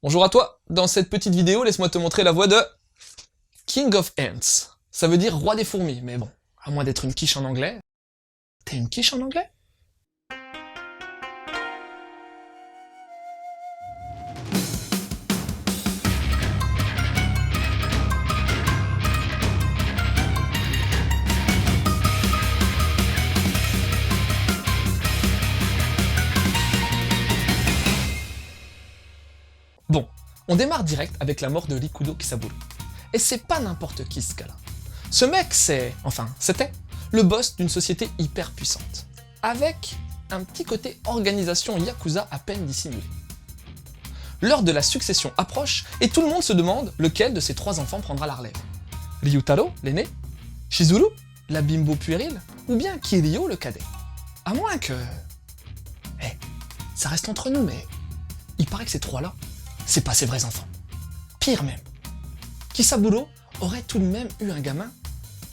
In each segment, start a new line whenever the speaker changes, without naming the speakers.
Bonjour à toi, dans cette petite vidéo, laisse-moi te montrer la voix de King of Ants. Ça veut dire roi des fourmis, mais bon, à moins d'être une quiche en anglais. T'es une quiche en anglais? Bon, on démarre direct avec la mort de Rikudo Kisaburo. Et c'est pas n'importe qui ce cas-là. Ce mec c'était le boss d'une société hyper puissante, avec un petit côté organisation Yakuza à peine dissimulé. L'heure de la succession approche et tout le monde se demande lequel de ses trois enfants prendra la relève. Ryutaro, l'aîné, Shizuru, la bimbo puérile, ou bien Kiryu, le cadet. À moins que... ça reste entre nous, mais il paraît que ces trois-là, c'est pas ses vrais enfants. Pire même, Kisaburo aurait tout de même eu un gamin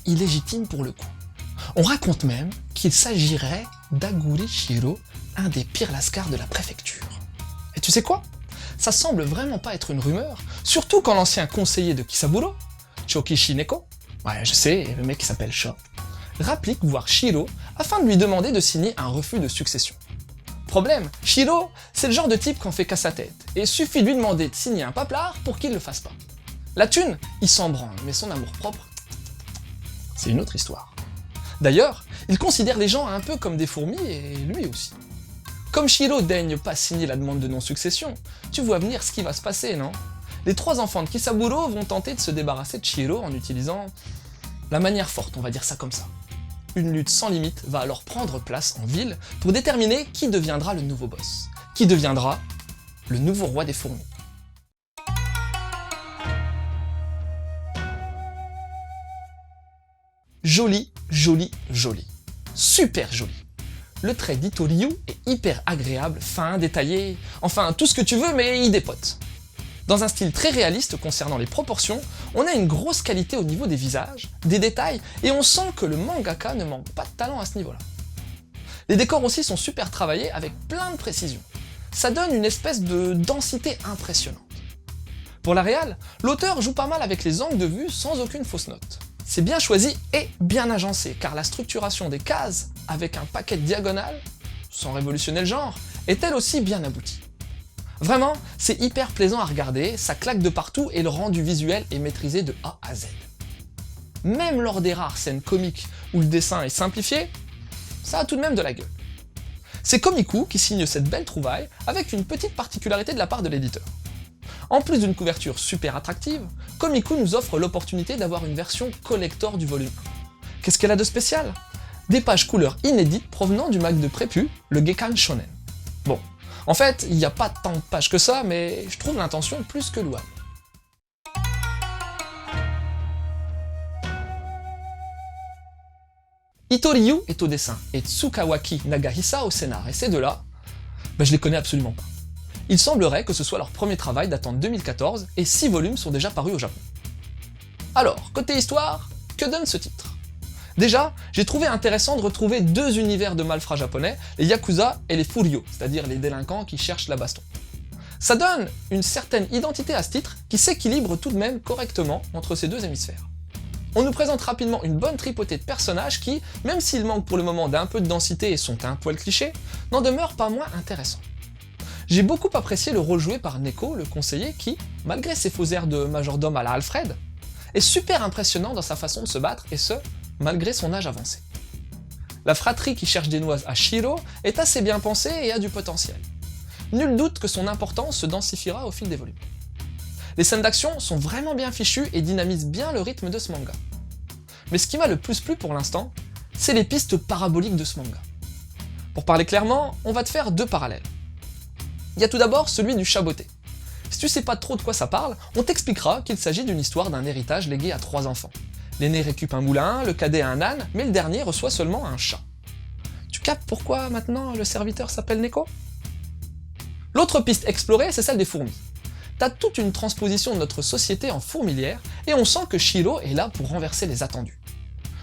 illégitime pour le coup. On raconte même qu'il s'agirait d'Aguri Shiro, un des pires lascars de la préfecture. Et tu sais quoi? Ça semble vraiment pas être une rumeur, surtout quand l'ancien conseiller de Kisaburo, Chokishi Neko, ouais je sais, le mec qui s'appelle Sho, rapplique voir Shiro afin de lui demander de signer un refus de succession. Problème, Shiro, c'est le genre de type qu'on fait qu'à sa tête, et suffit de lui demander de signer un paplard pour qu'il le fasse pas. La thune, il s'en branle, mais son amour-propre, c'est une autre histoire. D'ailleurs, il considère les gens un peu comme des fourmis, et lui aussi. Comme Shiro daigne pas signer la demande de non-succession, tu vois venir ce qui va se passer, non? Les trois enfants de Kisaburo vont tenter de se débarrasser de Shiro en utilisant la manière forte, on va dire ça comme ça. Une lutte sans limite va alors prendre place en ville pour déterminer qui deviendra le nouveau boss, qui deviendra le nouveau roi des fourmis. Joli, joli, joli. Super joli. Le trait d'Ito Ryu est hyper agréable, fin, détaillé, enfin tout ce que tu veux mais il dépote. Dans un style très réaliste concernant les proportions, on a une grosse qualité au niveau des visages, des détails, et on sent que le mangaka ne manque pas de talent à ce niveau-là. Les décors aussi sont super travaillés avec plein de précision. Ça donne une espèce de densité impressionnante. Pour la réal, l'auteur joue pas mal avec les angles de vue sans aucune fausse note. C'est bien choisi et bien agencé, car la structuration des cases, avec un paquet de diagonales, sans révolutionner le genre, est elle aussi bien aboutie. Vraiment, c'est hyper plaisant à regarder, ça claque de partout et le rendu visuel est maîtrisé de A à Z. Même lors des rares scènes comiques où le dessin est simplifié, ça a tout de même de la gueule. C'est Komiku qui signe cette belle trouvaille avec une petite particularité de la part de l'éditeur. En plus d'une couverture super attractive, Komiku nous offre l'opportunité d'avoir une version collector du volume 1. Qu'est-ce qu'elle a de spécial? Des pages couleurs inédites provenant du mag de prépu, le Gekkan Shonen. Bon, en fait, il n'y a pas tant de pages que ça, mais je trouve l'intention plus que louable. Ito Ryu est au dessin et Tsukawaki Nagahisa au scénar, et ces deux-là, je les connais absolument pas. Il semblerait que ce soit leur premier travail datant de 2014, et 6 volumes sont déjà parus au Japon. Alors, côté histoire, que donne ce titre? Déjà, j'ai trouvé intéressant de retrouver deux univers de malfrats japonais, les Yakuza et les Furyo, c'est-à-dire les délinquants qui cherchent la baston. Ça donne une certaine identité à ce titre qui s'équilibre tout de même correctement entre ces deux hémisphères. On nous présente rapidement une bonne tripotée de personnages qui, même s'ils manquent pour le moment d'un peu de densité et sont un poil clichés, n'en demeurent pas moins intéressants. J'ai beaucoup apprécié le rôle joué par Neko, le conseiller, qui, malgré ses faux airs de majordome à la Alfred, est super impressionnant dans sa façon de se battre, et ce, malgré son âge avancé. La fratrie qui cherche des noises à Shiro est assez bien pensée et a du potentiel. Nul doute que son importance se densifiera au fil des volumes. Les scènes d'action sont vraiment bien fichues et dynamisent bien le rythme de ce manga. Mais ce qui m'a le plus plu pour l'instant, c'est les pistes paraboliques de ce manga. Pour parler clairement, on va te faire deux parallèles. Il y a tout d'abord celui du chaboté. Si tu sais pas trop de quoi ça parle, on t'expliquera qu'il s'agit d'une histoire d'un héritage légué à 3 enfants. L'aîné récupère un moulin, le cadet a un âne, mais le dernier reçoit seulement un chat. Tu captes pourquoi maintenant le serviteur s'appelle Neko? L'autre piste explorée, c'est celle des fourmis. T'as toute une transposition de notre société en fourmilière, et on sent que Shiro est là pour renverser les attendus.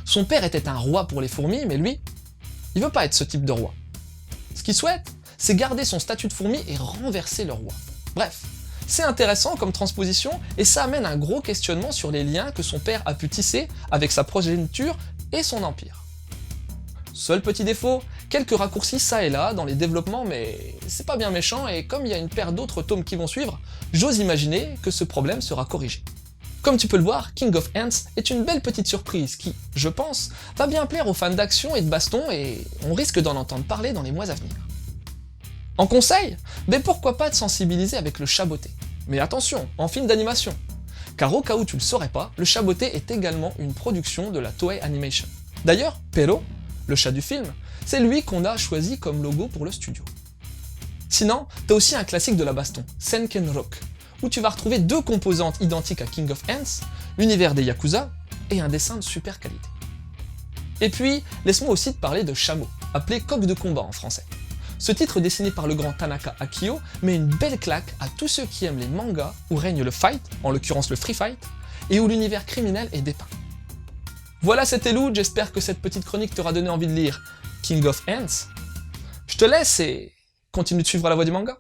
Son père était un roi pour les fourmis, mais lui, il veut pas être ce type de roi. Ce qu'il souhaite, c'est garder son statut de fourmi et renverser le roi. Bref, C'est intéressant comme transposition et ça amène un gros questionnement sur les liens que son père a pu tisser avec sa progéniture et son empire. Seul petit défaut, quelques raccourcis ça et là dans les développements, mais c'est pas bien méchant et comme il y a une paire d'autres tomes qui vont suivre, j'ose imaginer que ce problème sera corrigé. Comme tu peux le voir, King of Ants est une belle petite surprise qui, je pense, va bien plaire aux fans d'action et de baston et on risque d'en entendre parler dans les mois à venir. En conseil, ben pourquoi pas te sensibiliser avec le chat botté. Mais attention, en film d'animation. Car au cas où tu le saurais pas, le chat botté est également une production de la Toei Animation. D'ailleurs, Pero, le chat du film, c'est lui qu'on a choisi comme logo pour le studio. Sinon, t'as aussi un classique de la baston, Senken Rock, où tu vas retrouver deux composantes identiques à King of Ants, l'univers des Yakuza et un dessin de super qualité. Et puis, laisse-moi aussi te parler de Shamo, appelé coq de combat en français. Ce titre dessiné par le grand Tanaka Akio met une belle claque à tous ceux qui aiment les mangas où règne le fight, en l'occurrence le free fight, et où l'univers criminel est dépeint. Voilà, c'était Lou, j'espère que cette petite chronique t'aura donné envie de lire King of Ants. Je te laisse et continue de suivre la voie du manga.